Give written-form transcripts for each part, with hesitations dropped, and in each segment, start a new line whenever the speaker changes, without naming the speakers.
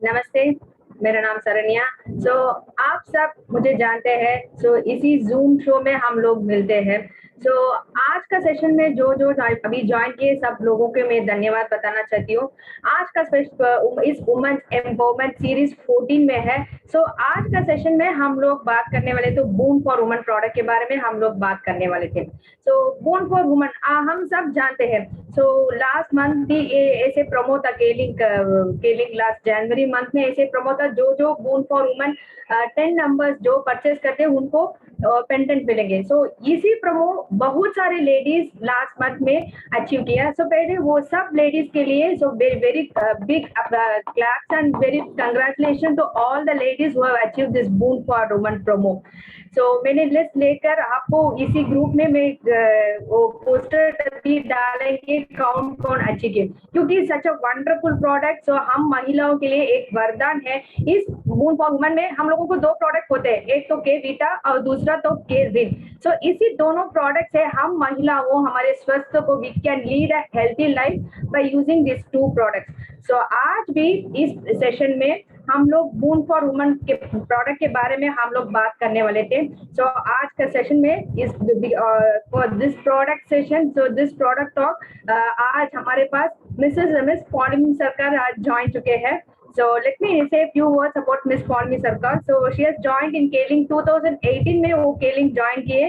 नमस्ते, मेरा नाम सरन्या। आप सब मुझे जानते हैं। इसी ज़ूम शो में हम लोग मिलते हैं। आज का सेशन में जो अभी जॉइन किए सब लोगों के मैं धन्यवाद बताना चाहती हूँ। आज का इस वुमेन एम्पावरमेंट सीरीज 14 में है। आज का सेशन में हम लोग बात करने वाले तो बूम फॉर वुमेन प्रोडक्ट के बारे में हम लोग बात करने वाले थे। बूम फॉर वुमेन हम सब जानते हैं। लास्ट मंथ भी ऐसे प्रमो था, केलिंग लास्ट जनवरी मंथ में ऐसे प्रमो था, जो बून फॉर वुमेन 10 नंबर्स जो परचेज करते हैं उनको पेंडेंट मिलेंगे। इसी प्रमो बहुत सारे लेडीज लास्ट मंथ में अचीव किया। पहले वो सब लेडीज के लिए very big claps and very congratulation to all the ladies who have achieve this boon for women promo. मैंने लिस्ट लेकर आपको इसी ग्रुप में मैं वो पोस्टर भी डालेंगे कौन अचीव किए, क्योंकि सच अ वंडरफुल प्रोडक्ट। हम महिलाओं के लिए एक वरदान है। इस बून फॉर वुमेन में हम लोगों को दो प्रोडक्ट होते हैं, एक तो के वीटा और दूसरा तो के जिन। इसी दोनों प्रोडक्ट से हम महिलाओं हमारे स्वास्थ्य को we can lead a healthy life by using this two products. आज भी इस सेशन में हम लोग बून फॉर वुमेन के प्रोडक्ट के बारे में हम लोग बात करने वाले थे। आज का सेशन में इस for this product session, this product talk, आज हमारे पास मिस पौर्णिमा सरकार आज ज्वाइन चुके हैं। let me say a few words about Miss Pawnmi Sarkar. She has joined in Keling 2018 में वो Keling join किए.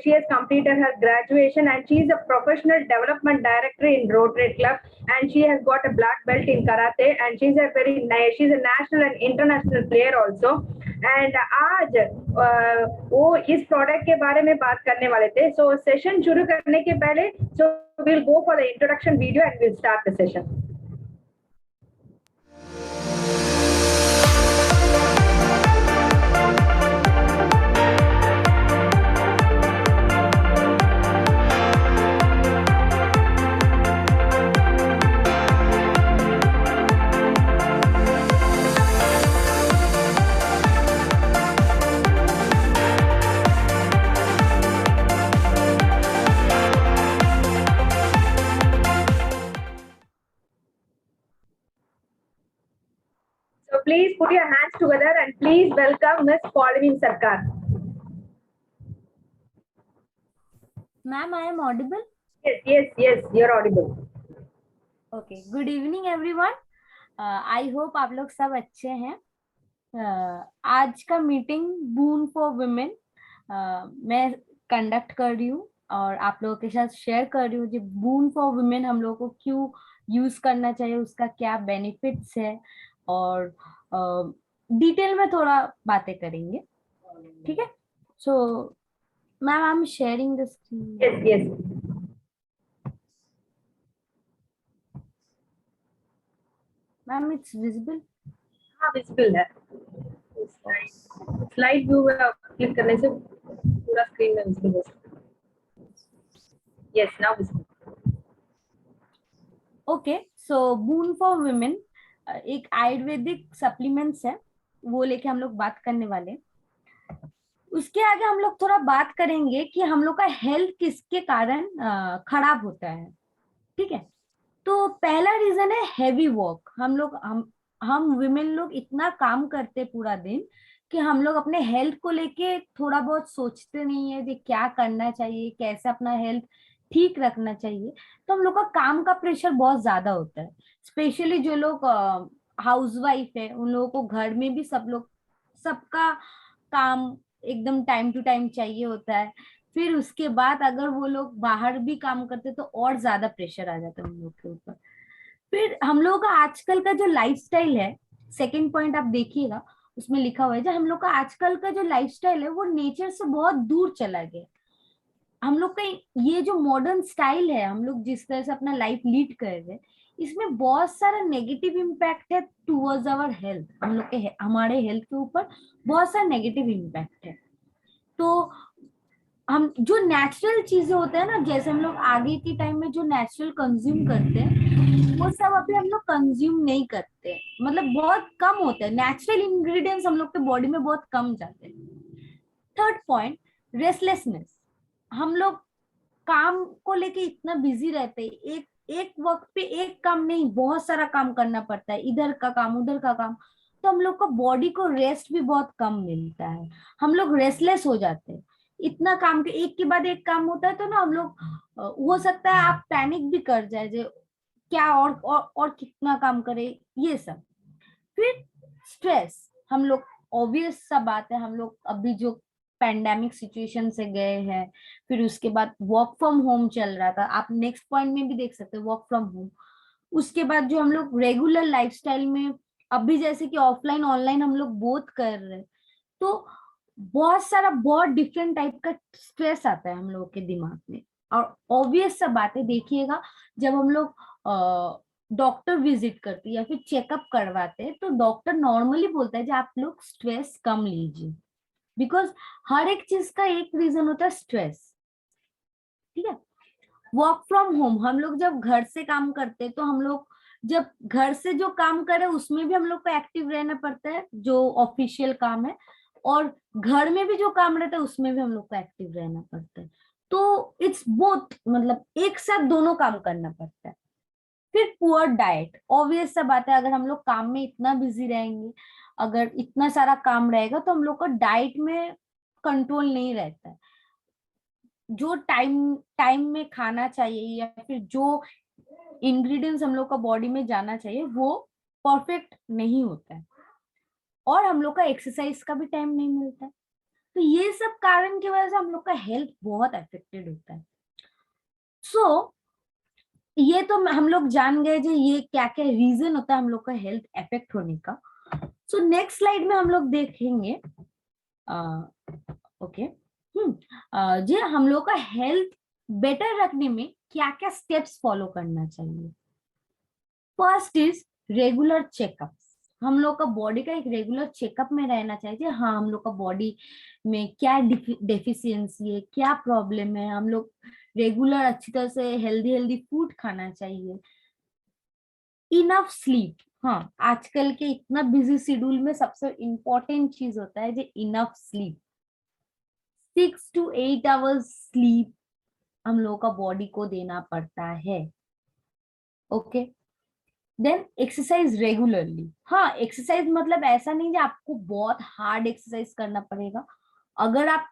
She has completed her graduation and she is a professional development director in Rotary Club and she has got a black belt in karate and she's a national and international player also. And आज वो इस product के बारे में बात करने वाले थे। सेशन शुरू करने के पहले we'll go for the introduction video and we'll start the session. Please put your hands together and please welcome Miss Pawnmi Sarkar.
Ma'am, I am audible?
Yes, you're audible.
Okay, good evening everyone. I hope आप लोग सब अच्छे हैं। आज का meeting boon for women मैं conduct कर रही हूँ और आप लोगों के साथ शेयर कर रही हूँ कि बून फॉर वुमेन हम लोगों को क्यों यूज करना चाहिए, उसका क्या बेनिफिट्स है और डिटेल में थोड़ा बातें करेंगे। ठीक है? So ma'am, I am sharing the screen.
Yes.
Ma'am, it's visible?
हाँ, विजिबल है। स्लाइड व्यू में क्लिक करने से पूरा स्क्रीन में विजिबल हो सकता है। Yes, now visible.
Okay, so boon for women एक आयुर्वेदिक सप्लीमेंट्स है, वो लेके हम लोग बात करने वाले। उसके आगे हम लोग थोड़ा बात करेंगे कि हम लोग का हेल्थ किसके कारण खराब होता है। ठीक है? तो पहला रीजन है हेवी वर्क। हम वुमेन लोग इतना काम करते पूरा दिन कि हम लोग अपने हेल्थ को लेके थोड़ा बहुत सोचते नहीं है कि क्या करना चाहिए, कैसे अपना हेल्थ ठीक रखना चाहिए। तो हम लोग का काम का प्रेशर बहुत ज्यादा होता है। स्पेशली जो लोग हाउसवाइफ है, उन लोगों को घर में भी सबका काम एकदम टाइम टू टाइम चाहिए होता है। फिर उसके बाद अगर वो लोग बाहर भी काम करते तो और ज्यादा प्रेशर आ जाता है उन लोग के ऊपर। फिर हम लोगों का आजकल का जो लाइफस्टाइल है, सेकंड पॉइंट आप देखिएगा, उसमें लिखा हुआ है जो हम लोग का आजकल का जो लाइफस्टाइल है वो नेचर से बहुत दूर चला गया। हम लोग का ये जो मॉडर्न स्टाइल है, हम लोग जिस तरह से अपना लाइफ लीड कर रहे हैं, इसमें बहुत सारा नेगेटिव इम्पैक्ट है टूवर्ड्स आवर हेल्थ। हम लोग के हमारे हेल्थ के ऊपर बहुत सारा नेगेटिव इम्पैक्ट है। तो हम जो नेचुरल चीजें होते हैं ना, जैसे हम लोग आगे के टाइम में जो नेचुरल कंज्यूम करते हैं, वो सब अभी हम लोग कंज्यूम नहीं करते, मतलब बहुत कम होते हैं। नेचुरल इंग्रेडिएंट्स हम लोग के बॉडी में बहुत कम जाते हैं। Third point, restlessness. हम लोग काम को लेके इतना बिजी रहते हैं, एक एक वक्त पे एक काम नहीं, बहुत सारा काम करना पड़ता है, इधर का काम उधर का काम, तो हम लोग को बॉडी को रेस्ट भी बहुत कम मिलता है, हम लोग रेस्टलेस हो जाते हैं। इतना काम के एक के बाद एक काम होता है तो ना हम लोग हो सकता है आप पैनिक भी कर जाए, जो क्या और कितना काम करे, ये सब। फिर स्ट्रेस, हम लोग, ऑब्वियस सा बात है, हम लोग अभी जो पैंडेमिक सिचुएशन से गए हैं, फिर उसके बाद वर्क फ्रॉम होम चल रहा था, आप नेक्स्ट पॉइंट में भी देख सकते हो वर्क फ्रॉम होम। उसके बाद जो हम लोग रेगुलर लाइफस्टाइल में अभी जैसे कि ऑफलाइन ऑनलाइन हम लोग बोथ कर रहे हैं, तो बहुत सारा बहुत डिफरेंट टाइप का स्ट्रेस आता है हम लोगों के दिमाग में। और ऑब्वियस सा बात है, देखिएगा जब हम लोग डॉक्टर विजिट करते हैं या फिर चेकअप करवाते हैं, तो डॉक्टर नॉर्मली बोलता है कि आप लोग स्ट्रेस कम लीजिए, बिकॉज हर एक चीज का एक रीजन होता है स्ट्रेस। ठीक है। वर्क फ्रॉम होम, हम लोग जब घर से काम करते हैं, तो हम लोग जब घर से जो काम करें उसमें भी हम लोग को एक्टिव रहना पड़ता है, जो ऑफिशियल काम है, और घर में भी जो काम रहता है उसमें भी हम लोग को एक्टिव रहना पड़ता है। तो इट्स बोथ, मतलब एक साथ दोनों काम करना पड़ता है। फिर पुअर डाइट, ऑब्वियस सा बात है, अगर हम लोग काम में इतना बिजी रहेंगे, अगर इतना सारा काम रहेगा, तो हम लोग को डाइट में कंट्रोल नहीं रहता है। जो टाइम टाइम में खाना चाहिए या फिर जो इंग्रेडिएंट्स हम लोग का बॉडी में जाना चाहिए वो परफेक्ट नहीं होता है, और हम लोग का एक्सरसाइज का भी टाइम नहीं मिलता है। तो ये सब कारण की वजह से हम लोग का हेल्थ बहुत अफेक्टेड होता है। सो ये तो हम लोग जान गए जो ये क्या क्या रीजन होता है हम लोग का हेल्थ अफेक्ट होने का। सो नेक्स्ट स्लाइड में हम लोग देखेंगे, ओके, जी हम लोग का हेल्थ बेटर रखने में क्या क्या स्टेप्स फॉलो करना चाहिए। फर्स्ट इज रेगुलर चेकअप, हम लोग का बॉडी का एक रेगुलर चेकअप में रहना चाहिए। हाँ, हम लोग का बॉडी में क्या डेफिशिएंसी है, क्या प्रॉब्लम है, हम लोग रेगुलर अच्छी तरह से हेल्दी हेल्दी फूड खाना चाहिए। इनफ स्लीप, हाँ, आजकल के इतना बिजी शेड्यूल में सबसे इम्पोर्टेंट चीज होता है जो enough sleep. 6 to 8 hours sleep हम लोगों का बॉडी को देना पड़ता है। ओके। देन एक्सरसाइज रेगुलरली, हाँ, एक्सरसाइज मतलब ऐसा नहीं कि आपको बहुत हार्ड एक्सरसाइज करना पड़ेगा। अगर आप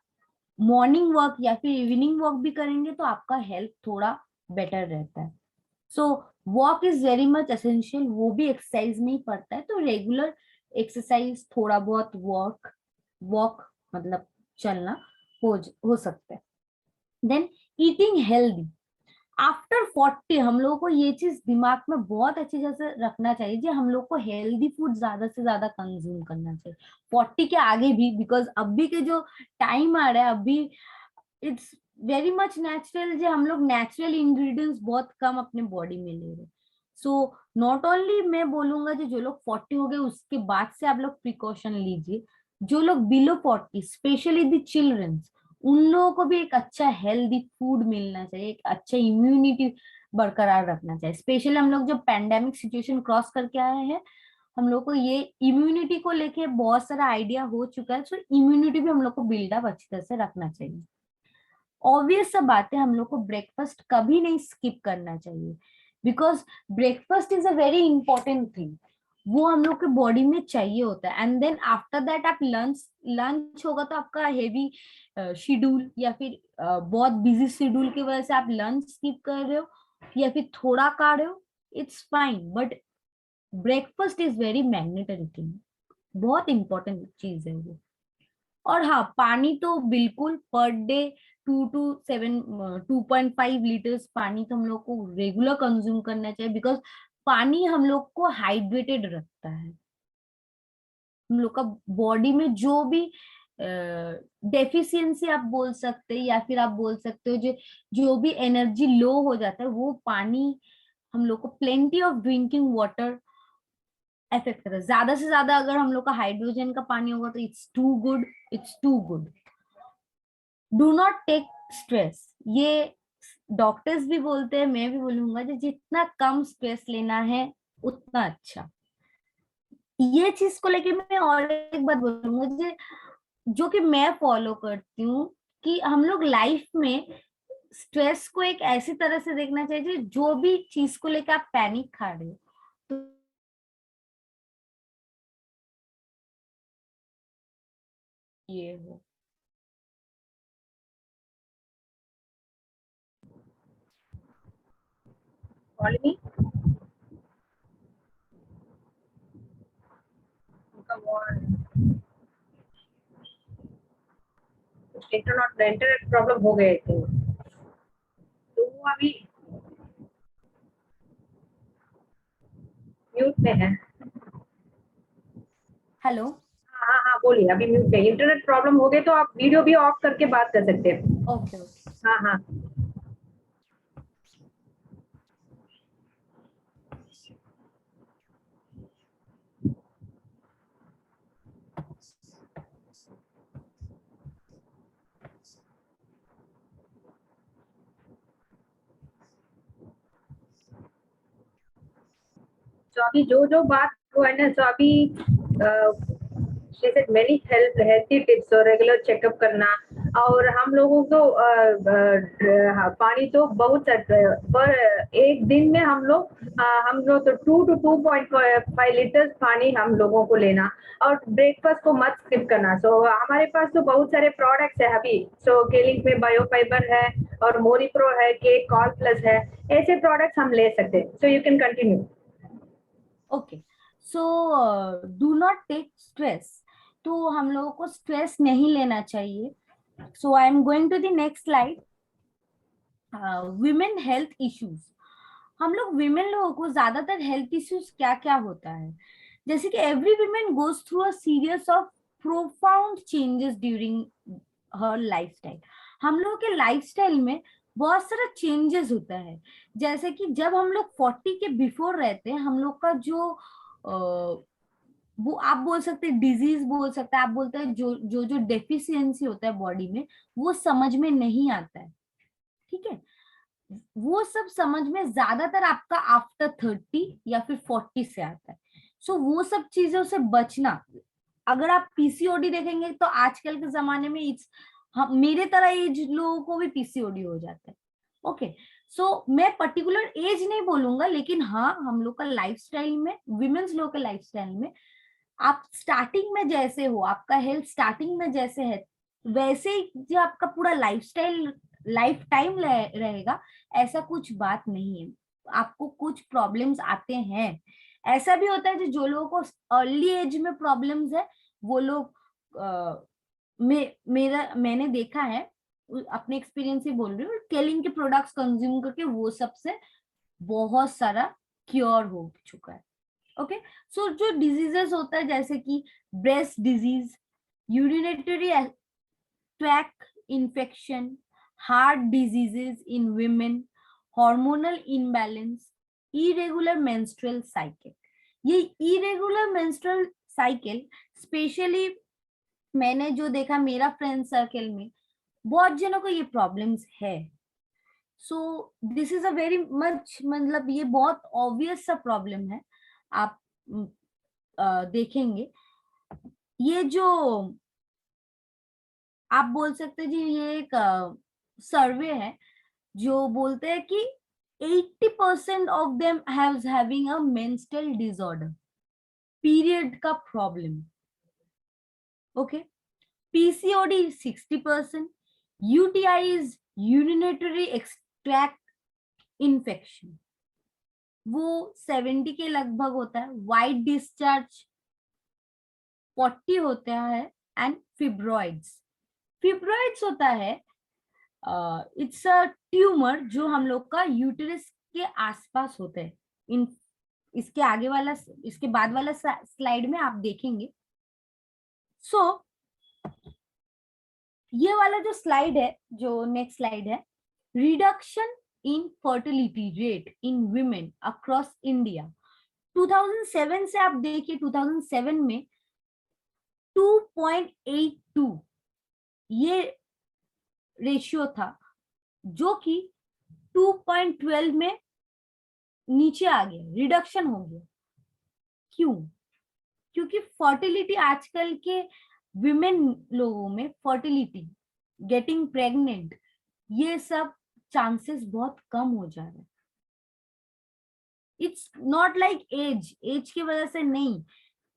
मॉर्निंग वॉक या फिर इवनिंग वॉक भी करेंगे तो आपका हेल्थ थोड़ा बेटर रहता है। So walk is very much essential, वो भी एक्सरसाइज में ही पड़ता है। तो रेगुलर एक्सरसाइज, थोड़ा बहुत वॉक, वॉक मतलब चलना हो सकता है। देन ईटिंग हेल्दी, आफ्टर 40 हम लोगों को ये चीज दिमाग में बहुत अच्छी तरह से रखना चाहिए कि हम लोग को हेल्दी फूड ज्यादा से ज्यादा कंज्यूम करना चाहिए 40 के आगे भी, बिकॉज अभी के जो टाइम आ रहा है अभी, इट्स वेरी मच नेचुरल, जो हम लोग नेचुरल इंग्रेडिएंट्स बहुत कम अपने बॉडी में ले रहे। सो नॉट ओनली मैं बोलूंगा जो लोग 40 हो गए उसके बाद से आप लोग प्रिकॉशन लीजिए, जो लोग बिलो 40 स्पेशली द चिल्ड्रंस, उन लोगों को भी एक अच्छा हेल्दी फूड मिलना चाहिए, एक अच्छा इम्यूनिटी बरकरार रखना चाहिए। स्पेशली हम लोग जब पैंडेमिक सिचुएशन क्रॉस करके आए हैं, हम लोग को ये इम्यूनिटी को लेके बहुत सारा आइडिया हो चुका है। सो इम्यूनिटी भी हम लोग को बिल्डअप अच्छी तरह से रखना चाहिए। ऑब्वियस सा बात है, हम लोग को ब्रेकफास्ट कभी नहीं स्किप करना चाहिए, because breakfast is a very important thing, वो हम लोग के बॉडी में चाहिए होता है। एंड देन आफ्टर दैट आप लंच, लंच होगा तो आपका हेवी शेड्यूल या फिर बहुत बिजी शेड्यूल की वजह से आप लंच स्किप कर रहे हो या फिर थोड़ा खा रहे हो, it's fine, but breakfast is very mandatory thing, बहुत इंपॉर्टेंट चीज है वो। और हाँ, पानी तो बिल्कुल पर डे 2 to 2.5 लीटर्स पानी तो हम लोग को रेगुलर कंज्यूम करना चाहिए, बिकॉज पानी हम लोग को हाइड्रेटेड रखता है। हम लोग का बॉडी में जो भी डेफिशिएंसी आप बोल सकते हैं या फिर आप बोल सकते हो जो जो भी एनर्जी लो हो जाता है, वो पानी हम लोग को plenty of drinking water effect करता है। ज्यादा से ज्यादा अगर हम लोग का हाइड्रोजन का पानी होगा तो it's too good, it's too good. Do not take stress, ये डॉक्टर्स भी बोलते हैं, मैं भी बोलूंगा जो जितना कम स्ट्रेस लेना है उतना अच्छा। ये चीज को लेके मैं और एक बात बोलूंगा जो कि मैं फॉलो करती हूँ, कि हम लोग लाइफ में स्ट्रेस को एक ऐसी तरह से देखना चाहिए जो भी चीज को लेकर आप पैनिक खा रहे हो तो ये हो।
Call me. Come on. Internet problem हो गए थे तो वो अभी म्यूट में है।
हेलो।
हाँ हाँ हाँ, बोलिए। अभी म्यूट पे इंटरनेट प्रॉब्लम हो गए तो आप वीडियो भी ऑफ करके बात कर सकते हैं।
Okay okay.
हाँ हाँ। तो अभी जो जो बात हुआ है ना, तो अभी मेनी हेल्थी टिप्स और रेगुलर चेकअप करना, और हम लोगों को पानी तो बहुत पर एक दिन में हम लोग तो 2 to 2.5 लीटर पानी हम लोगों को लेना, और ब्रेकफास्ट को मत स्किप करना। सो हमारे पास तो बहुत सारे प्रोडक्ट्स है अभी। सो केलिंग में बायोफाइबर है और मोरिप्रो है, के कॉल प्लस है, ऐसे प्रोडक्ट्स हम ले सकते हैं। So you can continue.
Okay so do not take stress. तो हम लोगों को स्ट्रेस नहीं लेना चाहिए। So I am going to the next slide. Women health issues. हम लोग विमेन लोगों को ज्यादातर हेल्थ इश्यूज क्या क्या होता है, जैसे कि every women goes through a series of profound changes during her lifestyle. हम लोग के लाइफस्टाइल में बहुत सारा चेंजेस होता है। जैसे कि जब हम लोग 40 के बिफोर रहते हैं, हम लोग का जो वो आप बोल सकते हैं डिजीज बोल सकते हैं, आप बोलते हैं जो जो जो डेफिशिएंसी होता है बॉडी में, वो समझ में नहीं आता है। ठीक है, वो सब समझ में ज्यादातर आपका आफ्टर 30 या फिर 40 से आता है। सो वो सब चीजों से बचना। अगर आप पीसीओडी देखेंगे तो आजकल के जमाने में मेरे तरह एज लोगों को भी पीसीओडी हो जाता है। ओके सो मैं पर्टिकुलर एज नहीं बोलूंगा, लेकिन हाँ हम लोग का लाइफस्टाइल में, विमेन्स लोग के लाइफस्टाइल में, आप स्टार्टिंग में जैसे हो, आपका हेल्थ स्टार्टिंग में जैसे है, वैसे ही जो आपका पूरा लाइफस्टाइल लाइफ टाइम रहेगा, ऐसा कुछ बात नहीं है। आपको कुछ प्रॉब्लम्स आते हैं। ऐसा भी होता है जो लोगों को अर्ली एज में प्रॉब्लम्स है, वो लोग मैंने देखा है, अपने एक्सपीरियंस ही बोल रही हूँ, केलिंग के प्रोडक्ट्स कंज्यूम करके वो सबसे बहुत सारा क्योर हो चुका है। ओके सो जो डिजीजेस होता है जैसे कि breast disease, urinary track infection, heart diseases in women, hormonal imbalance, irregular menstrual cycle. ये इरेगुलर मेंस्ट्रुअल साइकिल स्पेशली मैंने जो देखा मेरा फ्रेंड सर्कल में, बहुत जनों को ये प्रॉब्लम्स है। So this is a very much, मतलब ये बहुत ऑब्वियस सा प्रॉब्लम है। आप देखेंगे ये जो आप बोल सकते जी, ये एक सर्वे है जो बोलते हैं कि 80% of them having a menstrual disorder, period का problem. Okay PCOD 60%, UTIs urinary tract infection वो 70 के लगभग होता है, वाइट डिस्चार्ज 40 होता है, एंड फिब्रॉइड्स होता है, इट्स अ ट्यूमर जो हम लोग का यूटेरस के आसपास होता है। इन इसके आगे वाला, इसके बाद वाला स्लाइड में आप देखेंगे। सो ये वाला जो स्लाइड है, जो नेक्स्ट स्लाइड है, reduction in fertility rate in women across India. 2007 से आप देखिए, 2007 में 2.82 ये रेशियो था, जो कि 2.12 में नीचे आ गया, रिडक्शन हो गया। क्यों? क्योंकि फर्टिलिटी आजकल के विमेन लोगों में, फर्टिलिटी, गेटिंग प्रेग्नेंट, ये सब चांसेस बहुत कम हो जा रहे हैं। इट्स नॉट लाइक एज की वजह से नहीं,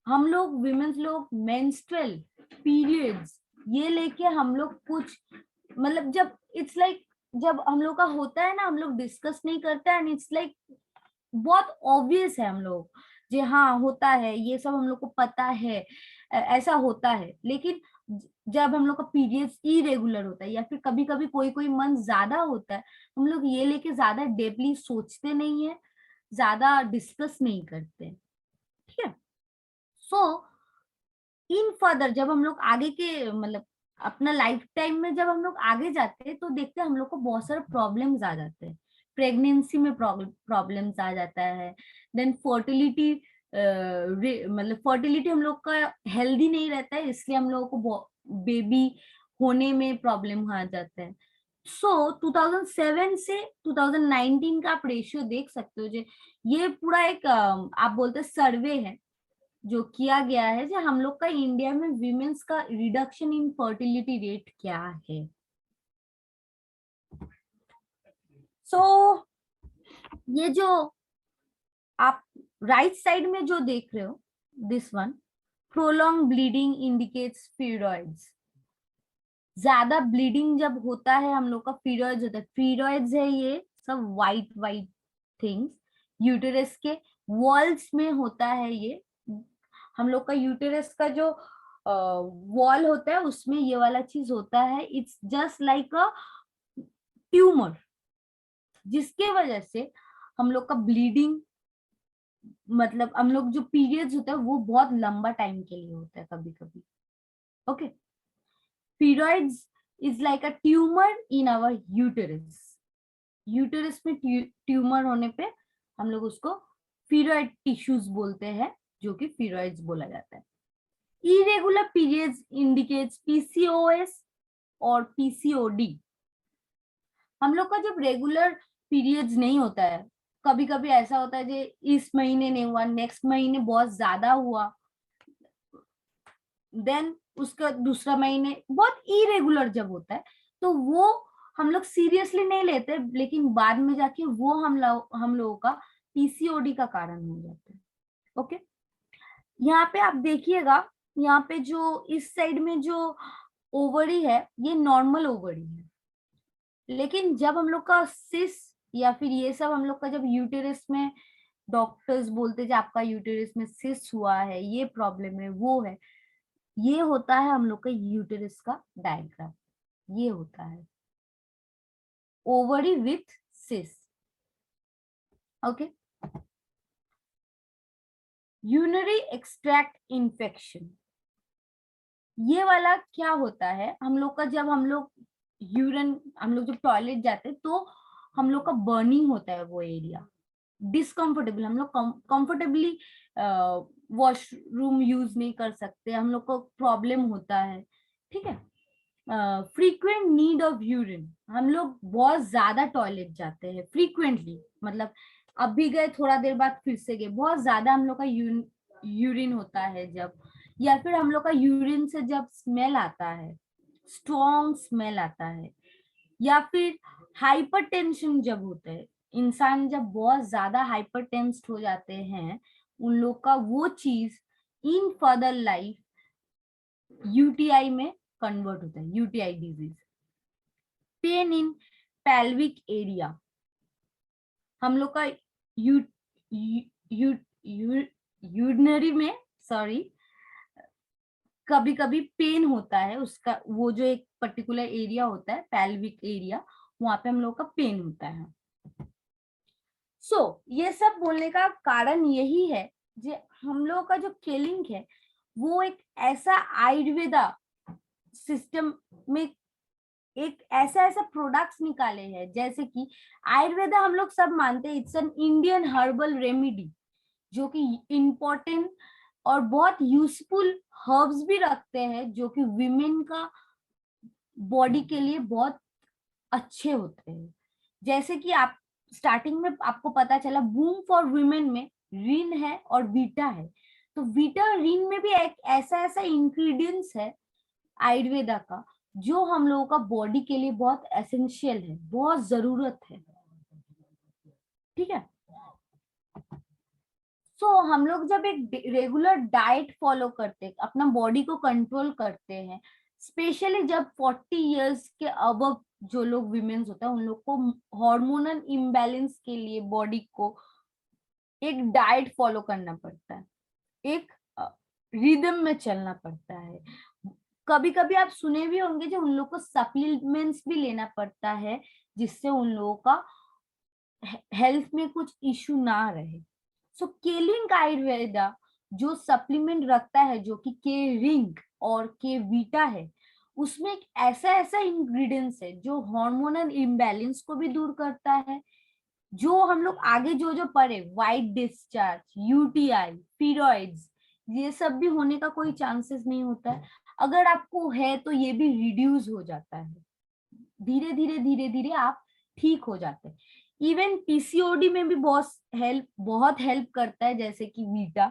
हम लोग विमेन्स लोग मेंस्ट्रुअल पीरियड्स ये लेके हम लोग कुछ मतलब जब इट्स लाइक जब हम लोग का होता है ना, हम लोग डिस्कस नहीं करते एंड इट्स लाइक बहुत ऑब्वियस है हम लोग जी हाँ होता है, ये सब हम लोग को पता है ऐसा होता है। लेकिन जब हम लोग का पीरियड्स इरेगुलर होता है या फिर कभी कभी कोई कोई मंथ ज्यादा होता है, हम लोग ये लेके ज्यादा डीपली सोचते नहीं है, ज्यादा डिस्कस नहीं करते। ठीक है, सो इन फर्दर जब हम लोग आगे के मतलब अपना लाइफ टाइम में जब हम लोग आगे जाते हैं तो देखते हैं हम लोग को बहुत सारे प्रॉब्लम्स आ जाते हैं। प्रेगनेंसी में प्रॉब्लम्स आ जाता है, देन फर्टिलिटी मतलब फर्टिलिटी हम लोग का हेल्दी नहीं रहता है, इसलिए हम लोगों को बेबी होने में प्रॉब्लम आ जाता है। सो 2007 से 2019 का आप रेशियो देख सकते हो, जो ये पूरा एक आप बोलते सर्वे है जो किया गया है जो हम लोग का इंडिया में विमेन्स का रिडक्शन इन फर्टिलिटी रेट क्या है। सो ये जो आप राइट साइड में जो देख रहे हो this one, prolong bleeding indicates periods. ज्यादा ब्लीडिंग जब होता है हम लोग का पीरियड्स होता है, पीरियड्स है ये सब वाइट वाइट थिंग्स यूटेरस के वॉल्स में होता है। ये हम लोग का यूटेरस का जो वॉल होता है उसमें ये वाला चीज होता है, it's just like a tumour, जिसके वजह से हम लोग का ब्लीडिंग मतलब हम लोग जो पीरियड्स होता है वो बहुत लंबा टाइम के लिए होता है कभी कभी। Okay, periods is like a tumour in our uterus. Uterus में ट्यूमर होने पे हम लोग उसको पीरियड टिश्यूज बोलते हैं, जो कि पीरियड्स बोला जाता है। irregular periods indicates PCOS और PCOD। हम लोग का जब रेगुलर पीरियड्स नहीं होता है, कभी कभी ऐसा होता है कि इस महीने नहीं हुआ, नेक्स्ट महीने बहुत ज्यादा हुआ, देन उसका दूसरा महीने बहुत इरेगुलर जब होता है तो वो हम लोग सीरियसली नहीं लेते, लेकिन बाद में जाके वो हम लोगों का पीसीओडी का कारण हो जाता है। ओके, यहाँ पे आप देखिएगा, यहाँ पे जो इस साइड में जो ओवरी है ये नॉर्मल ओवरी है, लेकिन जब हम लोग का सिस या फिर ये सब हम लोग का जब यूटेरस में डॉक्टर्स बोलते हैं आपका यूटेरस में सिस हुआ है, ये प्रॉब्लम है, वो है, ये होता है हम लोग का यूटेरस का डायग्राम। ये होता है ovary with cyst. Okay, urinary extract infection, ये वाला क्या होता है हम लोग का जब हम लोग यूरिन हम लोग जब टॉयलेट जाते हैं तो हम लोग का बर्निंग होता है वो एरिया, डिसकंफर्टेबल, हम लोग कंफर्टेबली वॉशरूम यूज नहीं कर सकते, हम लोग को प्रॉब्लम होता है। ठीक है, फ्रीक्वेंट नीड ऑफ यूरिन, हम लोग बहुत ज्यादा टॉयलेट जाते हैं फ्रीक्वेंटली, मतलब अब भी गए थोड़ा देर बाद फिर से गए, बहुत ज्यादा हम लोग का यूरिन होता है जब, या फिर हम लोग का यूरिन से जब स्मेल आता है, स्ट्रॉन्ग स्मेल आता है, या फिर हाइपरटेंशन जब होता है, इंसान जब बहुत ज्यादा हाइपरटेंस्ड हो जाते हैं उन लोग का वो चीज इन फर्दर लाइफ यूटीआई में कन्वर्ट होता है, UTI disease. Pain in pelvic area, हम लोग का यू यू यूरिनरी में सॉरी कभी कभी पेन होता है, उसका वो जो एक पर्टिकुलर एरिया होता है पेल्विक एरिया, वहां पे हम लोग का पेन होता है। ये सब बोलने का कारण यही है जो हम लोग का जो केलिंग है वो एक ऐसा आयुर्वेदा सिस्टम में एक ऐसा ऐसा प्रोडक्ट्स निकाले हैं, जैसे कि आयुर्वेदा हम लोग सब मानते हैं it's an Indian herbal remedy, जो कि इम्पोर्टेंट और बहुत यूजफुल हर्ब्स भी रखते हैं जो कि विमेन का बॉडी के लिए बहुत अच्छे होते हैं। जैसे कि आप स्टार्टिंग में आपको पता चला बूम फॉर वुमेन में रिन है और वीटा है, तो वीटा और रिन में भी एक ऐसा ऐसा इंग्रेडिएंट्स है आयुर्वेदा का जो हम लोगों का बॉडी के लिए बहुत एसेंशियल है, बहुत जरूरत है। ठीक है। सो हम लोग जब एक रेगुलर डाइट फॉलो करते हैं, अपना बॉडी को कंट्रोल करते हैं, स्पेशली जब 40 इयर्स के अबव जो लोग विमेन्स होता है, उन लोग को हार्मोनल इम्बैलेंस के लिए बॉडी को एक डाइट फॉलो करना पड़ता है, एक रिदम में चलना पड़ता है। कभी कभी आप सुने भी होंगे जो उन लोग को सप्लीमेंट्स भी लेना पड़ता है, जिससे उन लोगों का हेल्थ में कुछ इशू ना रहे। सो केलिंग आयुर्वेदा जो सप्लीमेंट रखता है, जो कि के रिंग और के वीटा है, उसमें एक ऐसा ऐसा इंग्रेडिएंट्स है जो हार्मोनल इम्बैलेंस को भी दूर करता है। जो हम लोग आगे जो जो पढ़े, वाइट डिस्चार्ज, यूटीआई, पीरियड्स, ये सब भी होने का कोई चांसेस नहीं होता है। अगर आपको है तो ये भी रिड्यूस हो जाता है, धीरे धीरे आप ठीक हो जाते हैं। इवन पीसीओडी में भी बहुत हेल्प करता है, जैसे कि वीटा।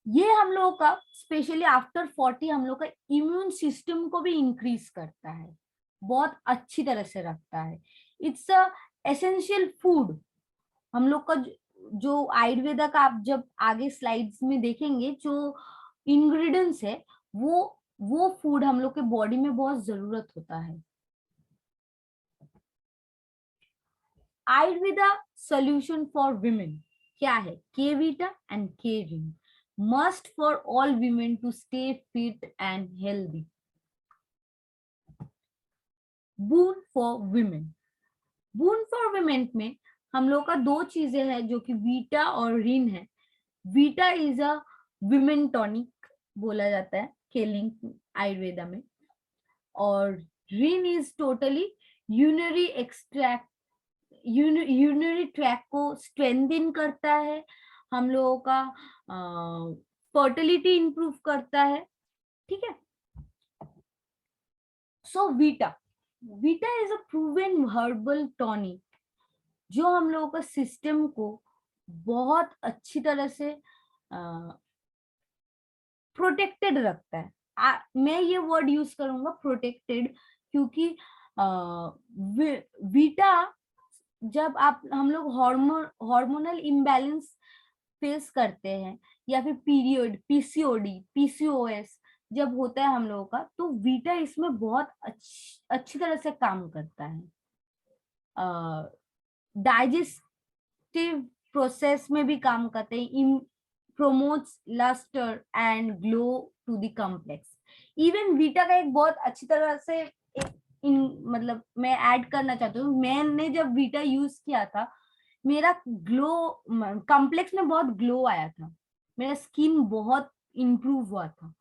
ये हम लोगों का स्पेशली आफ्टर 40 हम लोग का इम्यून सिस्टम को भी इंक्रीज करता है, बहुत अच्छी तरह से रखता है। It's a essential food. हम लोग का जो आयुर्वेदा का आप जब आगे स्लाइड्स में देखेंगे, जो इंग्रेडिएंट्स है, वो फूड हम लोग के बॉडी में बहुत जरूरत होता है। आयुर्वेदा सॉल्यूशन फॉर विमेन क्या है? K vita and K ring must for all women to stay fit and healthy. Boon for women. Boon for women में हम लोग का दो चीजें हैं, जो कि वीटा और रिन है। Vita is a women tonic बोला जाता है केलिंग आयुर्वेदा में, और Rin is totally urinary extract, urinary track को स्ट्रेंथन करता है, हम लोगों का फर्टिलिटी इंप्रूव करता है। ठीक है। So Vita, Vita is a proven herbal tonic जो हम लोगों का सिस्टम को बहुत अच्छी तरह से प्रोटेक्टेड रखता है। मैं ये वर्ड यूज करूंगा प्रोटेक्टेड, क्योंकि वीटा जब आप हम लोग हार्मोनल इम्बैलेंस फेस करते हैं, या फिर पीरियड, पीसीओडी, पीसीओएस जब होता है हम लोगों का, तो वीटा इसमें बहुत अच्छी तरह से काम करता है। डाइजेस्टिव प्रोसेस में भी काम करते हैं, promotes lustre and glow to the complexion. Even vita का एक बहुत अच्छी तरह से मतलब मैं ऐड करना चाहती हूँ, मैंने जब वीटा यूज किया था, मेरा ग्लो, कॉम्प्लेक्स में बहुत ग्लो आया था, मेरा स्किन बहुत इम्प्रूव हुआ था।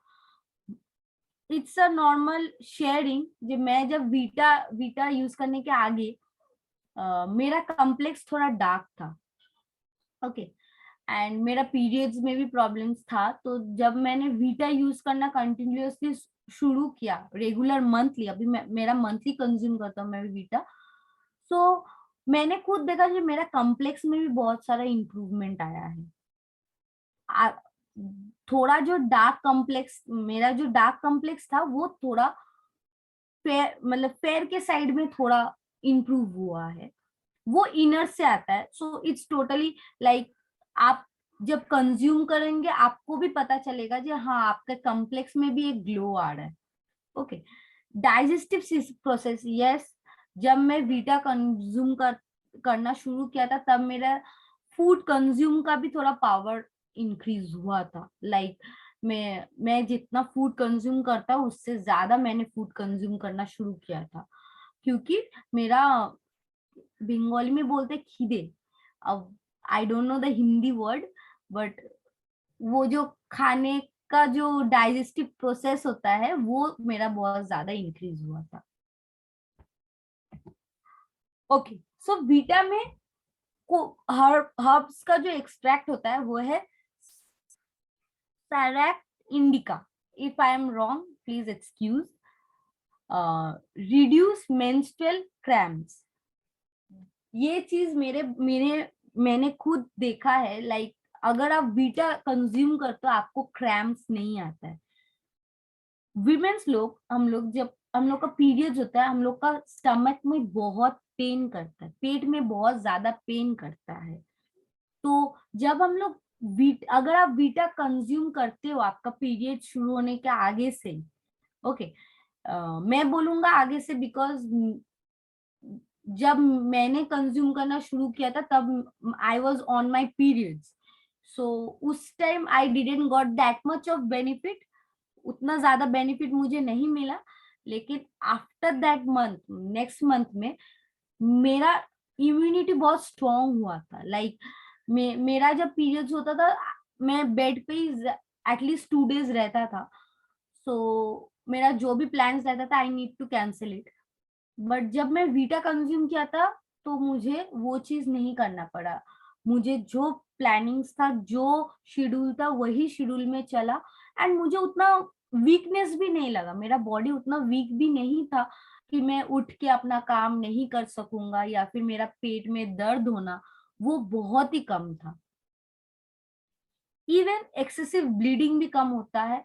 इट्स अ नॉर्मल शेयरिंग, जब मैं जब वीटा वीटा यूज करने के आगे मेरा कॉम्प्लेक्स थोड़ा डार्क था। ओके। एंड मेरा पीरियड्स में भी प्रॉब्लम्स था, तो जब मैंने वीटा यूज करना कंटिन्यूअसली शुरू किया, रेगुलर मंथली, अभी मेरा मंथली कंज्यूम करता हूँ मैं वीटा, सो मैंने खुद देखा कि मेरा कॉम्प्लेक्स में भी बहुत सारा इम्प्रूवमेंट आया है। थोड़ा जो डार्क कॉम्प्लेक्स, मेरा जो डार्क कॉम्प्लेक्स था, वो थोड़ा फेयर, मतलब फेयर के साइड में थोड़ा इम्प्रूव हुआ है, वो इनर से आता है। सो इट्स टोटली लाइक, आप जब कंज्यूम करेंगे आपको भी पता चलेगा कि हाँ, आपके कॉम्प्लेक्स में भी एक ग्लो आ रहा है। ओके। डाइजेस्टिव प्रोसेस, यस, जब मैं वीटा कंज्यूम करना शुरू किया था, तब मेरा फूड कंज्यूम का भी थोड़ा पावर इंक्रीज हुआ था। लाइक मैं जितना फूड कंज्यूम करता हूँ, उससे ज्यादा मैंने फूड कंज्यूम करना शुरू किया था, क्योंकि मेरा, बंगाली में बोलते खिदे, अब I don't know the Hindi word, but वो जो खाने का जो डाइजेस्टिव प्रोसेस होता है, वो मेरा बहुत ज्यादा इंक्रीज हुआ था। ओके। सो वीटा में को हर्ब्स का जो एक्सट्रैक्ट होता है वो है Saraca indica, if I am wrong please excuse. Reduce menstrual cramps, ये चीज मेरे मेरे मैंने खुद देखा है। लाइक अगर आप वीटा कंज्यूम करते हो, आपको क्रैम्प्स नहीं आता है। विमेन्स लोग, हम लोग जब हम लोग का पीरियड्स होता है, हम लोग का स्टमक में बहुत पेन करता है, पेट में बहुत ज्यादा पेन करता है। तो जब हम लोग अगर आप वीटा कंज्यूम करते हो आपका पीरियड शुरू होने के आगे से, ओके, मैं बोलूंगा आगे से, बिकॉज जब मैंने कंज्यूम करना शुरू किया था तब I was on my periods, so उस time I didn't got that much of benefit, उतना ज्यादा बेनिफिट मुझे नहीं मिला। लेकिन after that month, next month में मेरा इम्यूनिटी बहुत स्ट्रांग हुआ था। लाइक मेरा जब पीरियड्स होता था, मैं बेड पे ही एटलीस्ट 2 days रहता था। सो मेरा जो भी प्लान्स रहता था, I need to cancel it. But जब मैं वीटा कंज्यूम किया था तो मुझे वो चीज नहीं करना पड़ा। मुझे जो प्लानिंग्स था, जो शेड्यूल था, वही शेड्यूल में चला। एंड मुझे उतना वीकनेस भी नहीं लगा, मेरा बॉडी उतना वीक भी नहीं था कि मैं उठ के अपना काम नहीं कर सकूंगा या फिर मेरा पेट में दर्द होना, वो बहुत ही कम था। इवन एक्सेसिव ब्लीडिंग भी कम होता है।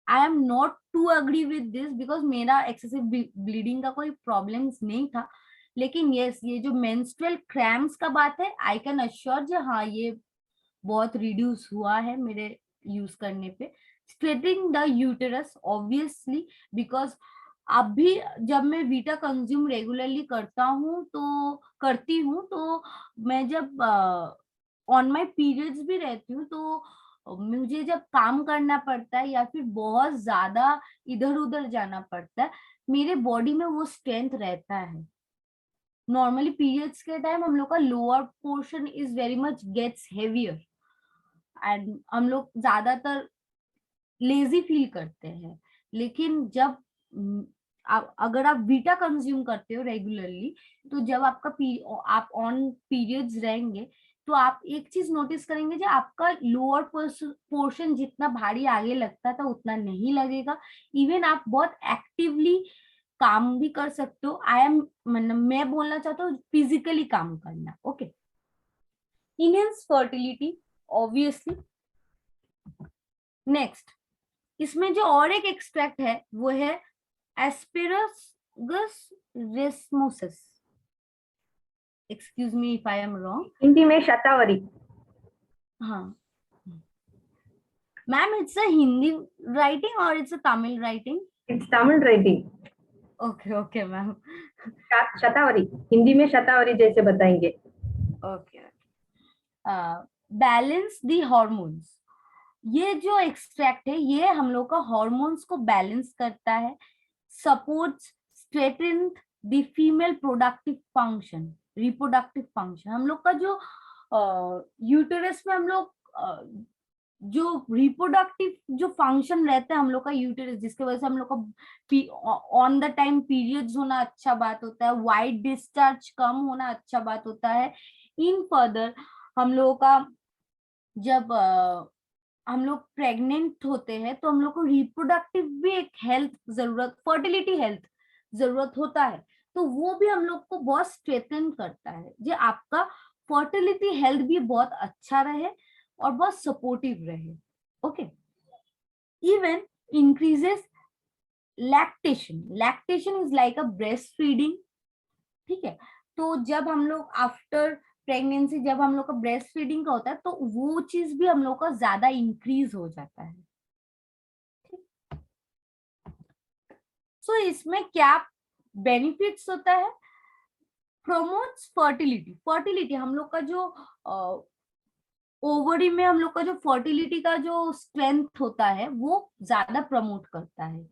I am not to agree with this, because मेरा एक्सेसिव ब्लीडिंग का कोई प्रॉब्लम्स नहीं था। लेकिन यस, ये जो मेंस्ट्रुअल क्रैम्प्स का बात है, आई कैन अश्योर जी, हाँ, ये बहुत रिड्यूस हुआ है मेरे यूज करने पे। Straightening the uterus obviously, because अभी जब मैं वीटा कंज्यूम रेगुलरली करती हूँ, तो मैं जब ऑन माई पीरियड्स भी रहती हूँ, तो मुझे जब काम करना पड़ता है या फिर बहुत ज्यादा इधर उधर जाना पड़ता है, मेरे बॉडी में वो स्ट्रेंथ रहता है। नॉर्मली पीरियड्स के टाइम हम लोग का lower portion is very much gets heavier and हम लोग ज्यादातर लेजी फील करते हैं। लेकिन जब अगर आप वीटा कंज्यूम करते हो रेगुलरली, तो जब आप ऑन पीरियड्स रहेंगे, तो आप एक चीज नोटिस करेंगे, जो आपका लोअर पोर्शन जितना भारी आगे लगता था उतना नहीं लगेगा। इवन आप बहुत एक्टिवली काम भी कर सकते हो। मतलब मैं बोलना चाहता हूँ फिजिकली काम करना। Okay, enhance fertility obviously. Next, इसमें जो और एक एक्सट्रैक्ट है वो है asparagus racemosus. Excuse me if I am wrong.
Hindi में शतावरी।
हाँ ma'am, it's a Hindi writing और it's a Tamil writing?
It's Tamil writing.
Okay okay ma'am.
शतावरी, हिंदी में शतावरी जैसे बताएंगे।
Okay, balance the hormones. ये जो एक्सट्रैक्ट है, ये हम लोग का हॉर्मोन्स को बैलेंस करता है, supports strengthen the female productive function, reproductive function. हम लोग का जो यूटेरस में हम लोग जो रिप्रोडक्टिव जो फंक्शन रहता है हम लोग का यूटेरस, जिसके वजह से हम लोग का ऑन द टाइम पीरियड्स होना अच्छा बात होता है, वाइट डिस्चार्ज कम होना अच्छा बात होता है। इन फर्दर हम लोगों का जब हम लोग प्रेग्नेंट होते हैं, तो हम लोग को रिप्रोडक्टिव भी एक हेल्थ जरूरत, फर्टिलिटी हेल्थ जरूरत होता है, तो वो भी हम लोग को बहुत स्ट्रेथन करता है, जो आपका फर्टिलिटी हेल्थ भी बहुत अच्छा रहे और बहुत सपोर्टिव रहे। Okay, even increases lactation. Lactation is like a breast feeding, ठीक है। तो जब हम लोग आफ्टर प्रेगनेंसी, जब हम लोग का ब्रेस्ट फीडिंग का होता है, तो वो चीज भी हम लोग का ज्यादा इंक्रीज हो जाता है। सो इसमें क्या बेनिफिट्स होता है? Promotes fertility. फर्टिलिटी हम लोग का जो ओवरी में हम लोग का जो फर्टिलिटी का जो स्ट्रेंथ होता है, वो ज्यादा प्रमोट करता है।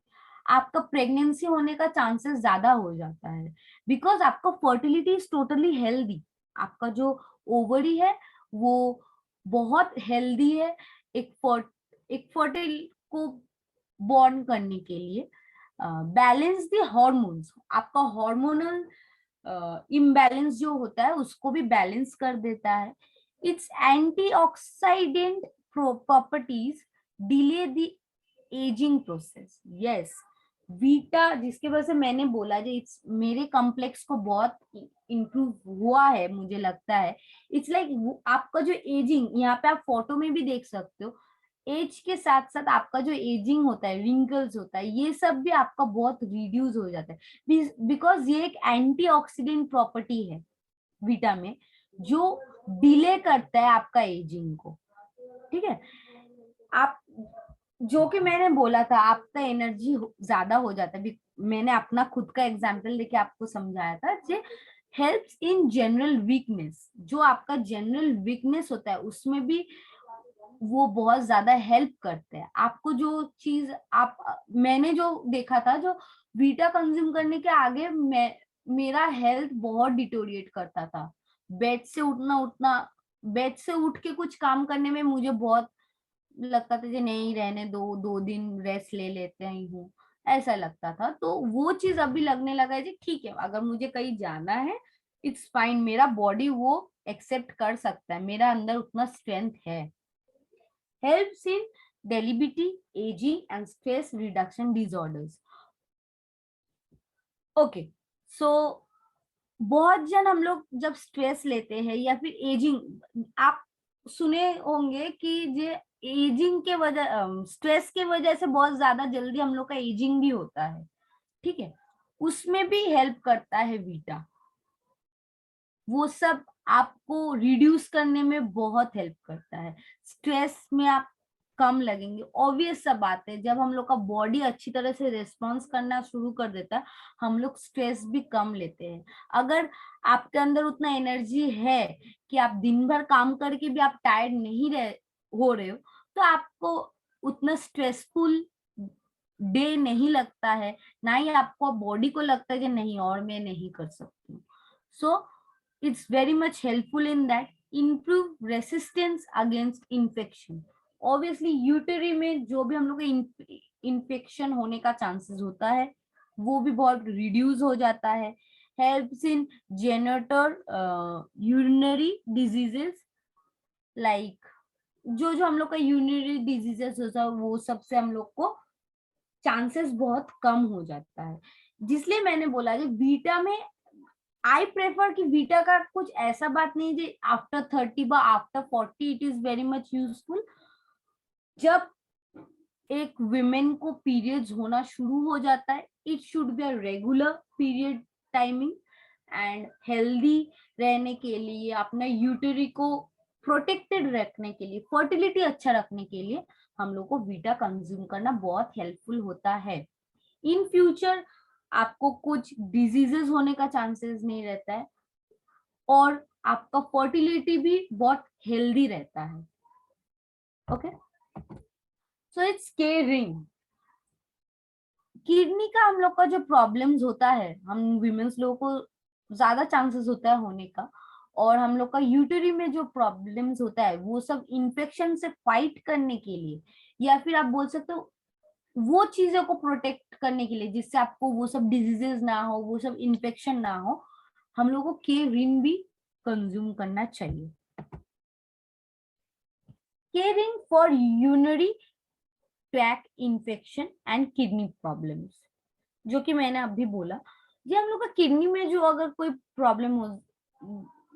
आपका प्रेगनेंसी होने का चांसेस ज्यादा हो जाता है, बिकॉज आपका फर्टिलिटी इज टोटली हेल्दी। आपका जो ओवरी है वो बहुत हेल्दी है एक फर्टिल को बॉर्न करने के लिए। बैलेंस द हॉर्मोन्स, आपका हार्मोनल इम्बैलेंस जो होता है उसको भी बैलेंस कर देता है। It's antioxidant properties delay the ageing process. Yes, Vita, जिसके वजह से मैंने बोला जो इट्स मेरे कॉम्प्लेक्स को बहुत इम्प्रूव हुआ है, मुझे लगता है। इट्स लाइक आपका जो एजिंग, यहाँ पे आप फोटो में भी देख सकते हो, एज के साथ साथ आपका जो एजिंग होता है, रिंकल्स होता है, ये सब भी आपका बहुत रिड्यूस हो जाता है, बिकॉज ये एक एंटीऑक्सीडेंट प्रॉपर्टी है वीटा में, जो डिले करता है आपका एजिंग को। ठीक है, आप जो कि मैंने बोला था आपका एनर्जी ज्यादा हो जाता है, मैंने अपना खुद का एग्जांपल लेके आपको समझाया था, जे हेल्प्स इन जनरल वीकनेस, जो आपका जनरल वीकनेस होता है उसमें भी वो बहुत ज्यादा हेल्प करते हैं आपको। जो चीज आप, मैंने जो देखा था, जो बीटा कंज्यूम करने के आगे मेरा हेल्थ बहुत डिटोरिएट करता था। बेड से उठना, बेड से उठ के कुछ काम करने में मुझे बहुत लगता था कि नहीं, रहने दो, 2 दिन रेस्ट ले लेते हैं हूँ, ऐसा लगता था। तो वो चीज अभी लगने लगा है जी ठीक है, अगर मुझे कहीं जाना है, इट्स फाइन, मेरा बॉडी वो एक्सेप्ट कर सकता है, मेरा अंदर उतना स्ट्रेंथ है। Helps in debility, ageing and stress reduction disorders. Okay, so बहुत जन हम लोग जब स्ट्रेस लेते हैं या फिर एजिंग, आप सुने होंगे कि ये एजिंग के वजह, स्ट्रेस के वजह से बहुत ज्यादा जल्दी हम लोग का एजिंग भी होता है। ठीक है, उसमें भी हेल्प करता है वीटा, वो सब आपको रिड्यूस करने में बहुत हेल्प करता है। स्ट्रेस में आप कम लगेंगे, ऑब्वियस सा बात है, जब हम लोग का बॉडी अच्छी तरह से रिस्पॉन्स करना शुरू कर देता है, हम लोग स्ट्रेस भी कम लेते हैं। अगर आपके अंदर उतना एनर्जी है कि आप दिन भर काम करके भी आप टायर्ड नहीं हो रहे हो, तो आपको उतना स्ट्रेसफुल डे नहीं लगता है, ना ही आपको बॉडी को लगता है कि नहीं और मैं नहीं कर सकती। सो it's very much helpful in that improve resistance against infection। obviously यूटरी में जो भी हम लोग का इन्फेक्शन होने का चांसेस होता है वो भी बहुत रिड्यूस हो जाता है। हेल्प्स इन जेनेटर यूरिनरी डिजीजेस, लाइक जो जो हम लोग का यूरिनरी डिजीजेस होता है वो सबसे हम लोग को चांसेस बहुत कम हो जाता है। जिसलिए मैंने बोला कि बीटा में आई प्रेफर कि बीटा का कुछ ऐसा बात नहीं है आफ्टर 30 व after 40 it is very much useful. जब एक विमेन को पीरियड्स होना शुरू हो जाता है, it should be a regular period timing, and healthy रहने के लिए, अपना यूटरी को प्रोटेक्टेड रखने के लिए, फर्टिलिटी अच्छा रखने के लिए हम लोग को बीटा कंज्यूम करना बहुत हेल्पफुल होता है। इन फ्यूचर आपको कुछ डिजीजेस होने का चांसेस नहीं रहता है, और आपका फर्टिलिटी भी बहुत हेल्दी रहता है। Okay, so it's caring. Kidney का हम लोग का जो प्रॉब्लम्स होता है, हम विमेन्स लोगों को ज्यादा चांसेस होता है होने का, और हम लोग का यूटरी में जो प्रॉब्लम्स होता है वो सब इन्फेक्शन से फाइट करने के लिए, या फिर आप बोल सकते हो वो चीजों को प्रोटेक्ट करने के लिए जिससे आपको वो सब डिजीजेस ना हो, वो सब इन्फेक्शन ना हो, हम लोग को केरिन भी कंज्यूम करना चाहिए। Kerin for urinary tract infection and kidney problems, जो कि मैंने अभी बोला, जी हम लोग का किडनी में जो अगर कोई प्रॉब्लम हो,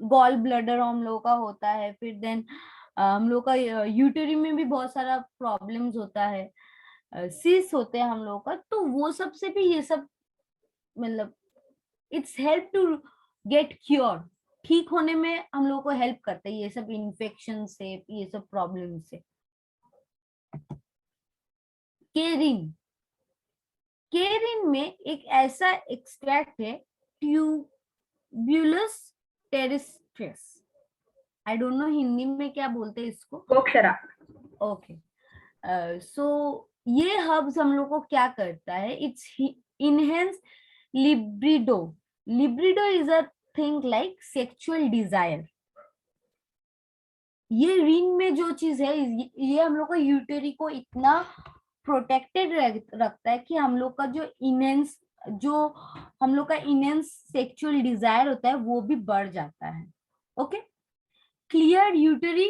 गॉल ब्लडर हम लोग का होता है, फिर देन हम लोग का यूटरी में भी बहुत सारा प्रॉब्लम्स होता है, सीस होते हैं हम लोग का, तो वो सब से भी ये सब मतलब it's help to get cure, ठीक होने में हम लोग को हेल्प करता है ये सब इन्फेक्शन से, ये सब प्रॉब्लम से। केरिन, केरिन में एक ऐसा एक्सट्रैक्ट है tubules टेरिस्ट्रेस, I don't know Hindi में क्या बोलते हैं इसको।
गोक्षरा।
ओके, सो ये हर्ब्स हम लोग को क्या करता है, it's enhance libido. Libido is a thing like sexual desire. ये रिंग में जो चीज है, ये हम लोग को यूटेरी को इतना प्रोटेक्टेड रखता है कि हम लोग का जो हम लोग का इनेंस सेक्सुअल डिजायर होता है वो भी बढ़ जाता है। ओके, क्लियर यूटरी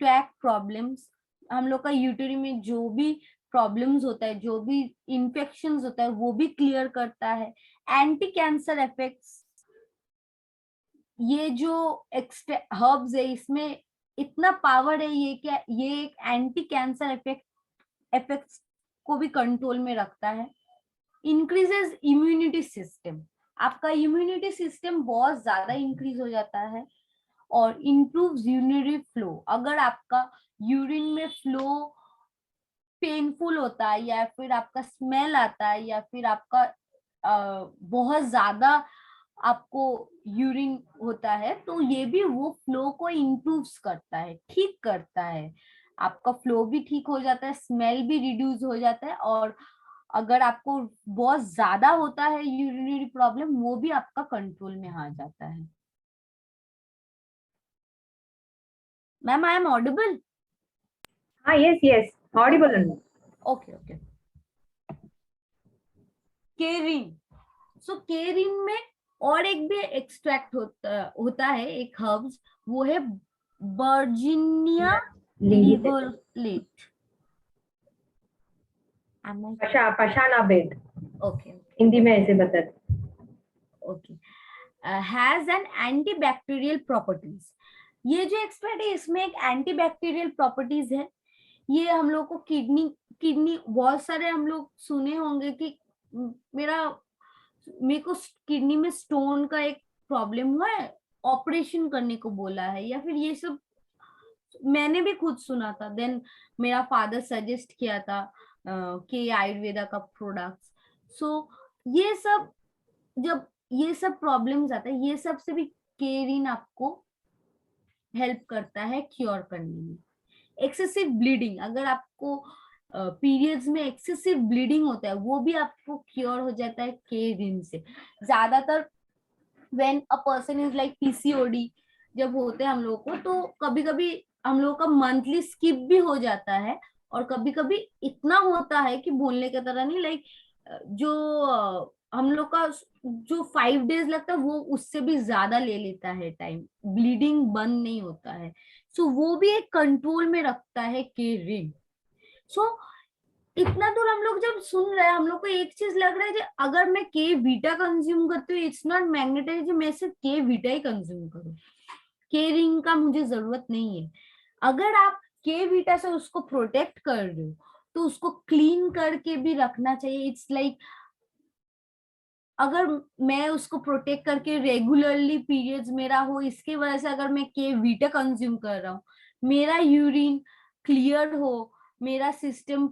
ट्रैक प्रॉब्लम्स, हम लोग का यूटरी में जो भी प्रॉब्लम्स होता है, जो भी इन्फेक्शंस होता है वो भी क्लियर करता है। एंटी कैंसर इफेक्ट्स, ये जो एक्स्ट्रा हर्ब्स है इसमें इतना पावर है ये, क्या ये एक एंटी कैंसर इफेक्ट्स को भी कंट्रोल में रखता है। इंक्रीजेस इम्यूनिटी सिस्टम, आपका इम्यूनिटी सिस्टम बहुत ज्यादा इंक्रीज हो जाता है। और इम्प्रूव्स यूरिनरी फ्लो, अगर आपका यूरिन में फ्लो पेनफुल होता है या फिर आपका स्मेल आता है या फिर आपका बहुत ज्यादा आपको यूरिन होता है, तो ये भी वो फ्लो को इम्प्रूव्स करता है, ठीक करता है। आपका फ्लो भी ठीक हो जाता है, स्मेल भी रिड्यूस हो जाता है, और अगर आपको बहुत ज्यादा होता है यूरिनरी प्रॉब्लम, वो भी आपका कंट्रोल में आ जाता है। Ma'am, I am audible?
हाँ, yes yes, audible.
Okay okay. K Rin, so K Rin में और एक भी एक्सट्रैक्ट होता है, एक हर्ब्स, वो है वर्जिनिया लिबोलेट।
पशाना बेद,
ओके
हिंदी में ऐसे बताते।
Okay. Has an antibacterial properties, ये जो एक्सट्रैक्ट है इसमें एक एंटीबैक्टीरियल प्रॉपर्टीज है। ये हम लोग को किडनी किडनी बहुत सारे हम लोग सुने होंगे कि मेरा मेरे को किडनी में स्टोन का एक प्रॉब्लम हुआ है, ऑपरेशन करने को बोला है, या फिर ये सब मैंने भी खुद सुना था। देन मेरा फादर सजेस्ट किया था के आयुर्वेदा का प्रोडक्ट्स। सो ये सब, जब ये सब प्रॉब्लम्स आता है, ये सब से भी केरिन आपको हेल्प करता है क्योर करने में। एक्सेसिव ब्लीडिंग, अगर आपको पीरियड्स में एक्सेसिव ब्लीडिंग होता है, वो भी आपको क्योर हो जाता है केरिन से। ज्यादातर when a person is like PCOD जब होते हैं हम लोग को, तो कभी कभी हम लोग का मंथली स्किप भी हो जाता है, और कभी कभी इतना होता है कि बोलने की तरह नहीं, लाइक जो हम लोग का जो 5 डेज लगता है, वो उससे भी ज्यादा ले लेता है टाइम, ब्लीडिंग बंद नहीं होता है। सो वो भी एक कंट्रोल में रखता है केरिन। सो इतना दूर हम लोग जब सुन रहे हैं, हम लोग को एक चीज लग रहा है कि अगर मैं के वीटा कंज्यूम करती हूँ, इट्स नॉट मैग्नेटाइज कि मैं सिर्फ के वीटा ही कंज्यूम करूँ, के रिंग का मुझे जरूरत नहीं है। अगर आप के वीटा से उसको प्रोटेक्ट कर रहे हो, तो उसको क्लीन करके भी रखना चाहिए। इट्स लाइक अगर मैं उसको प्रोटेक्ट करके रेगुलरली पीरियड्स मेरा हो, इसके वजह से अगर मैं के वीटा कंज्यूम कर रहा हूँ, मेरा यूरिन क्लियर हो, मेरा सिस्टम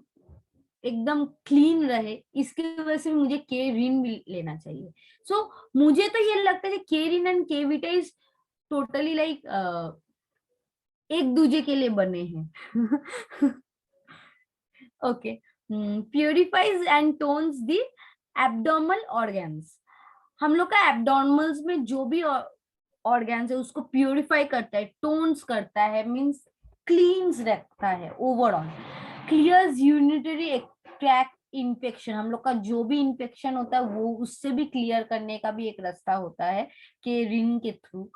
एकदम क्लीन रहे, इसकी वजह से मुझे के रिन भी लेना चाहिए। सो मुझे तो ये लगता है कि K Rin and K Vita is totally like एक दूजे के लिए बने हैं। Okay. Purifies and tones the abdominal organs, हम लोग का एब्डोमल्स में जो भी ऑर्गन्स है उसको प्यूरिफाई करता है, टोन्स करता है, मींस क्लीन्स रखता है overall. Clears urinary tract infection, हम लोग का जो भी इन्फेक्शन होता है वो उससे भी क्लियर करने का भी एक रास्ता होता है कि रिंग के थ्रू।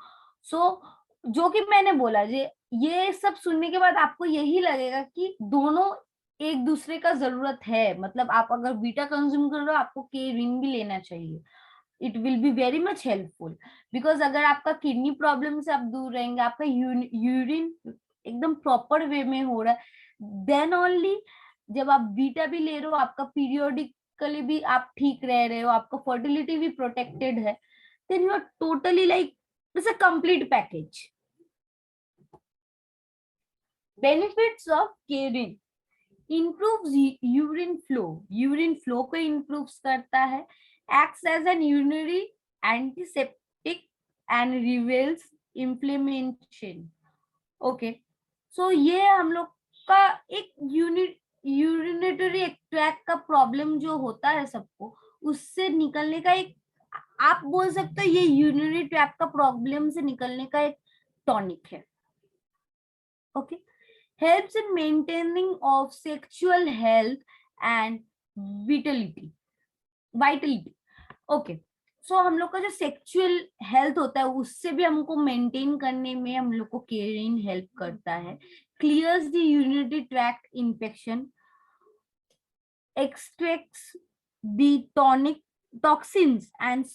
सो जो कि मैंने बोला, ये सब सुनने के बाद आपको यही लगेगा कि दोनों एक दूसरे का जरूरत है। मतलब आप अगर बीटा कंज्यूम कर रहे हो, आपको के रिंग भी लेना चाहिए। It will be very much helpful, because अगर आपका किडनी प्रॉब्लम से आप दूर रहेंगे, आपका यूरिन एकदम प्रॉपर वे में हो रहा है, देन ओनली जब आप बीटा भी ले रहे हो, आपका पीरियोडिकली भी आप ठीक रह रहे हो, आपका फर्टिलिटी भी प्रोटेक्टेड है, then you are totally like it's a complete package. Benefits of Kerin, improves urine flow, urine flow को improves करता है, acts as an urinary antiseptic and reveals inflammation। Okay, so ये हम लोग का एक यूरिनेटरी ट्रैक का प्रॉब्लम जो होता है सबको, उससे निकलने का एक, आप बोल सकते हो ये यूरिनरी ट्रैक का प्रॉब्लम से निकलने का एक टॉनिक है। Okay, helps in maintaining of sexual health and vitality। Okay, so हम लोग का जो सेक्सुअल हेल्थ होता है उससे भी हमको मेंटेन करने में हम लोग को केरिन हेल्प करता है। Clears the urinary tract infection, extracts the toxins and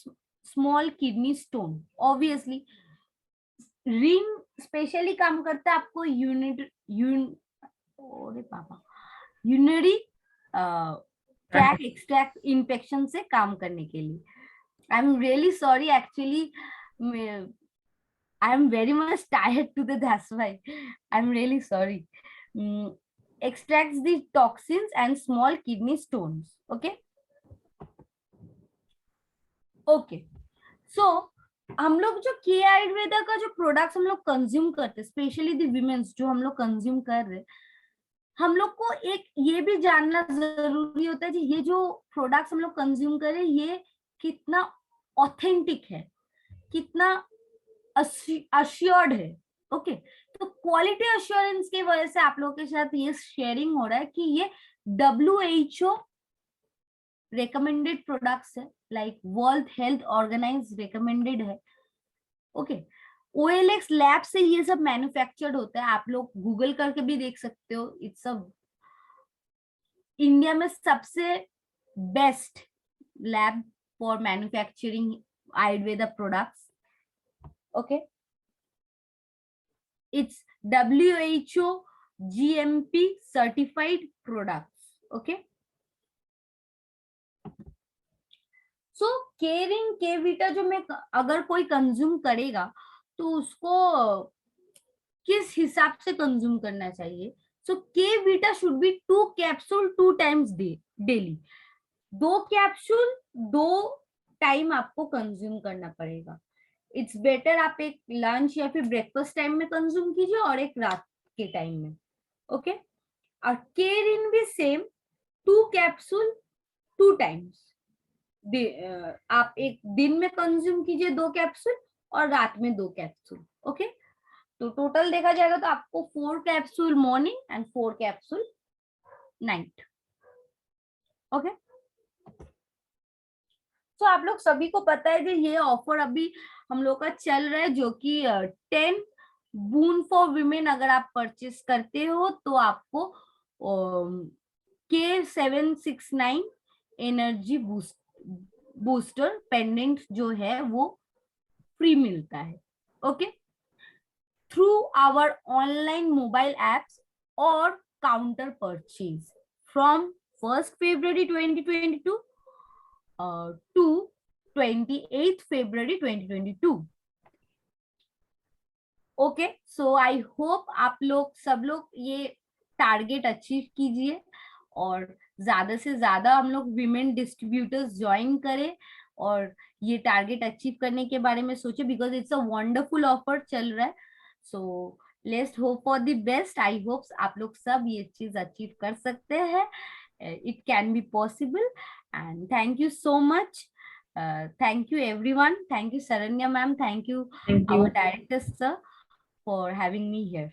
small kidney stone। Obviously Rin specially काम करता है आपको यूनरी ट्रैक एक्सट्रैक्ट इन्फेक्शन से काम करने के लिए। I am really sorry, actually I am very much tired today, that's why I'm really sorry. Extracts the toxins and small kidney stones. Okay. So हम लोग जो के आयुर्वेदा का जो प्रोडक्ट्स हम लोग कंज्यूम करते हैं, स्पेशली द विमेन्स जो हम लोग कंज्यूम कर रहे हैं, हम लोग को एक ये भी जानना जरूरी होता है कि ये जो प्रोडक्ट्स हम लोग कंज्यूम कर रहे हैं ये कितना ऑथेंटिक है, कितना अश्योर्ड है। ओके, तो क्वालिटी अश्योरेंस की वजह से आप लोगों के साथ ये शेयरिंग हो रहा है कि ये WHO रेकमेंडेड प्रोडक्ट्स है, like world health organise recommended है। ओके, OLX लैब से ये सब मैन्युफैक्चर्ड होता है, आप लोग गूगल करके भी देख सकते हो। इट्स अ इंडिया में सबसे best lab for manufacturing ayurveda products. Okay, it's WHO GMP certified products. Okay, so Kerin के वीटा जो मैं अगर कोई कंज्यूम करेगा तो उसको किस हिसाब से कंज्यूम करना चाहिए? सो के Vita should be 2 capsule 2 times daily. 2 capsule 2 time आपको कंज्यूम करना पड़ेगा। इट्स बेटर आप एक लंच या फिर ब्रेकफास्ट टाइम में कंज्यूम कीजिए और एक रात के टाइम में। ओके, और केरिन भी सेम 2 कैप्सूल 2 टाइम्स आप एक दिन में कंज्यूम कीजिए 2 कैप्सूल और रात में 2 कैप्सूल। ओके, तो टोटल देखा जाएगा तो आपको 4 capsule morning and 4 capsule night. Okay, तो आप लोग सभी को पता है कि ये ऑफर अभी हम लोग का चल रहा है, जो कि 10 बून फॉर विमेन अगर आप परचेस करते हो तो आपको K769 एनर्जी बूस्टर पेंडेंट जो है वो फ्री मिलता है। Okay, through our online mobile apps और counter purchase from 1st February 2022 to 28th February 2022। Okay, so I hope आप लोग सब लोग ये टारगेट अचीव कीजिए और ज्यादा से ज्यादा हम लोग विमेन डिस्ट्रीब्यूटर्स ज्वाइन करें और ये टारगेट अचीव करने के बारे में सोचे, because it's a wonderful offer चल रहा है। So let's hope for the best. I hope आप लोग सब ये चीज अचीव कर सकते हैं। It can be possible and thank you so much. Thank you everyone. Thank you Saranya ma'am. Thank you our director sir for having me here.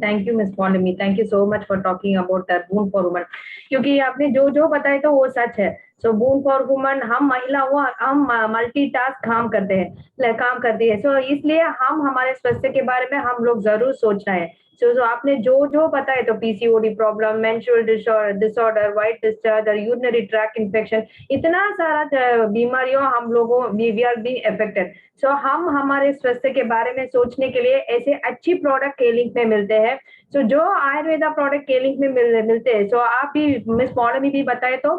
Thank you Miss Pondami. Thank you so much for talking about boon for women. क्योंकि आपने जो जो बताया तो वो सच है। सो boon for woman, हम महिला हुआ, हम मल्टीटास्क काम करते हैं, काम करती है। सो इसलिए हम हमारे स्वास्थ्य के बारे में हम लोग जरूर सोचना है। सो आपने जो जो बताया तो PCOD problem, menstrual disorder, white discharge और यूरिनरी ट्रैक्ट इन्फेक्शन, इतना सारा बीमारियों हम लोगों वी आर बीइंग अफेक्टेड। सो हम हमारे स्वास्थ्य के बारे में सोचने के लिए ऐसे अच्छी प्रोडक्ट के लिंक में मिलते हैं। सो जो आयुर्वेदा प्रोडक्ट के लिंक में मिलते हैं। सो आप भी मिस पौलमी भी बताए तो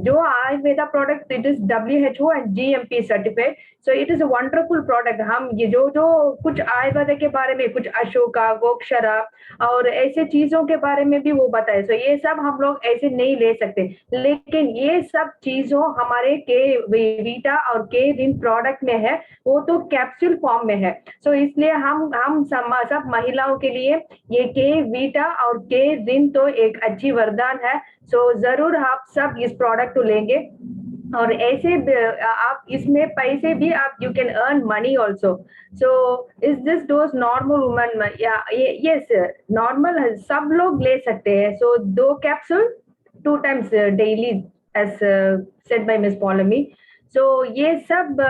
जो Ayurveda product it is WHO and GMP certified. So it is a wonderful product. हम ये जो जो कुछ आयुर्वेदा के बारे में, कुछ अशोका, गोक्षरा और ऐसे चीजों के बारे में भी वो बताए। सो ये सब हम लोग ऐसे नहीं ले सकते, लेकिन ये सब चीजों हमारे के वीटा और के रिन प्रोडक्ट में है, वो तो कैप्सूल फॉर्म में है। सो इसलिए हम सब महिलाओं के लिए ये के वीटा और के रिन तो एक अच्छी वरदान है। सो जरूर आप सब इस प्रोडक्ट को लेंगे और ऐसे आप इसमें पैसे भी आप you can earn money also. So is this dose normal woman? Yes, normal सब लोग ले सकते हैं। सो 2 capsule 2 times daily as said by miss Paulami. So ये सब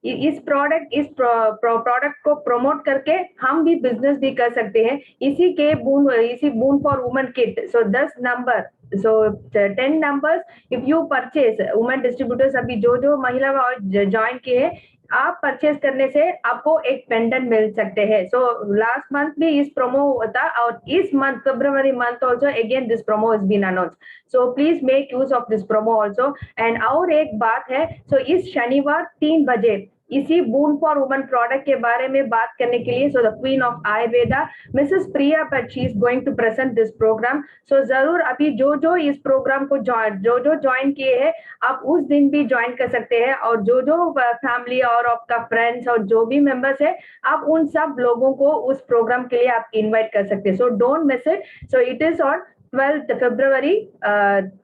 इस प्रोडक्ट को प्रमोट करके हम भी बिजनेस भी कर सकते हैं। इसी boon for woman kit. So 10 number, so 10 numbers if you purchase, women distributors अभी जो जो महिला ज्वाइन किए हैं, आप परचेज करने से आपको एक पेंडेंट मिल सकते हैं. सो लास्ट मंथ भी इस प्रोमो था और इस मंथ फरवरी month also again this promo is been announce. So please make use of this promo also. And और एक बात है, सो इस शनिवार 3 बजे इसी बून फॉर वुमन प्रोडक्ट के बारे में बात करने के लिए, so the queen of Ayurveda Mrs Priya Bhatt, she is going to present this programme. So जरूर अभी जो इस प्रोग्राम को जो ज्वाइन किए हैं, आप उस दिन भी ज्वाइन कर सकते हैं. और जो फैमिली और आपका फ्रेंड्स और जो भी मेंबर्स है, आप उन सब लोगों को उस प्रोग्राम के लिए आप इनवाइट कर सकते हैं. So don't miss it. So it is on 12th February,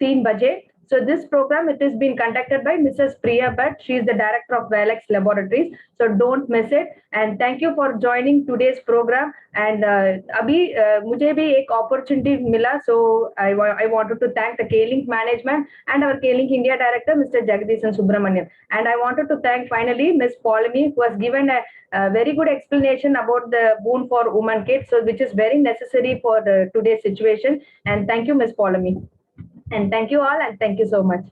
3 बजे. So this program, it is being conducted by Mrs. Priya Bhatt. She is the director of Valex Laboratories. So don't miss it. And thank you for joining today's program. And अभी मुझे भी एक opportunity मिला. So I wanted to thank the K-Link management and our K-Link India director, Mr. Jagdishan Subramanian. And I wanted to thank finally Ms. Paulami, who has given a very good explanation about the Boon for Women kit, so which is very necessary for today's situation. And thank you, Ms. Paulami. And thank you all, and thank you so much.